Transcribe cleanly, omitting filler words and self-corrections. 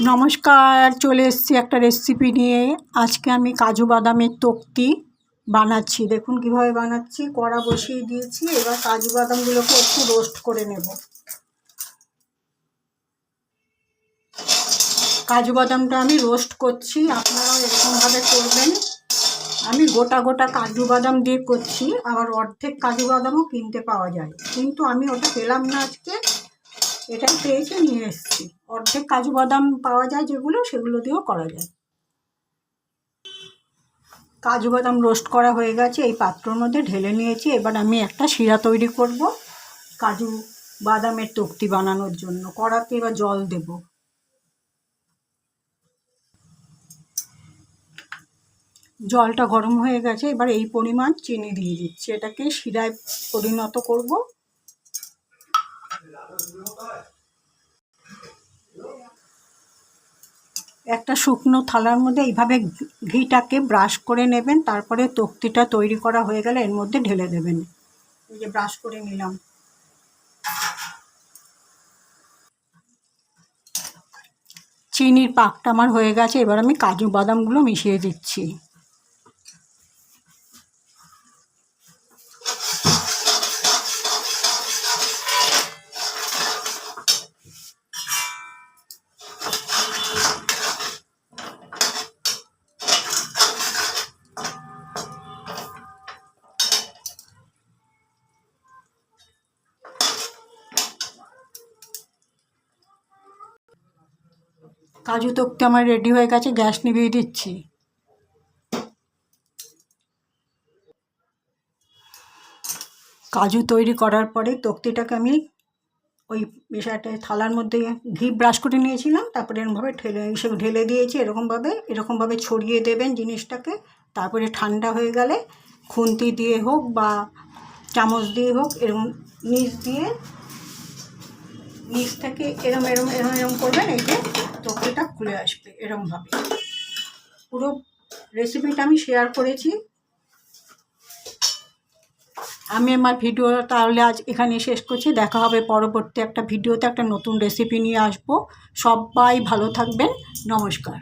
নমস্কার, চলে এসেছি একটা রেসিপি নিয়ে। আজকে আমি কাজু বাদামের তক্তি বানাচ্ছি। দেখুন কিভাবে বানাচ্ছি। কড়া বসিয়ে দিয়েছি, এবার কাজু বাদামগুলোকে একটু রোস্ট করে নেব। কাজু বাদামটা আমি রোস্ট করছি, আপনারাও এরকমভাবে করবেন। আমি গোটা গোটা কাজু বাদাম দিয়ে করছি, আবার অর্ধেক কাজু বাদামও কিনতে পাওয়া যায়, কিন্তু আমি ওটা পেলাম না আজকে, এটাই পেয়েছি নিয়ে এসেছি। অর্ধেক কাজু বাদাম পাওয়া যায় যেগুলো, সেগুলো দিয়েও করা যায়। কাজু বাদাম রোস্ট করা হয়ে গেছে, এই পাত্রের মধ্যে ঢেলে নিয়েছি। এবার আমি একটা শিরা তৈরি করব কাজু বাদামের তক্তি বানানোর জন্য। কড়াতে এবার জল দেব। জলটা গরম হয়ে গেছে, এবার এই পরিমাণ চিনি দিয়ে দিচ্ছি। এটাকে শিরায় পরিণত করব। একটা শুকনো থালার মধ্যে এইভাবে ঘিটাকে ব্রাশ করে নেবেন, তারপরে তক্তিটা তৈরি করা হয়ে গেলে এর মধ্যে ঢেলে দেবেন। এই যে ব্রাশ করে নিলাম। চিনির পাকটা আমার হয়ে গেছে, এবার আমি কাজু বাদামগুলো মিশিয়ে দিচ্ছি। কাজু তক্তি আমার রেডি হয়ে গেছে, গ্যাস নিভিয়ে দিচ্ছি। কাজু তৈরি করার পরে তক্তিটাকে আমি ওই বিষয়টা থালার মধ্যে ঘি ব্রাশ করে নিয়েছিলাম, তারপরে এরকমভাবে ঢেলে দিয়েছি। এরকমভাবে ছড়িয়ে দেবেন জিনিসটাকে। তারপরে ঠান্ডা হয়ে গেলে খুন্তি দিয়ে হোক বা চামচ দিয়ে হোক, এরকম নিচ থেকে এরম করবেন। এই যে তক্তিটা খুলে আসবে এরমভাবে। পুরো রেসিপিটা আমি শেয়ার করেছি। আমি আমার ভিডিও তাহলে আজ এখানে শেষ করছি। দেখা হবে পরবর্তী একটা ভিডিওতে, একটা নতুন রেসিপি নিয়ে আসবো। সবাই ভালো থাকবেন। নমস্কার।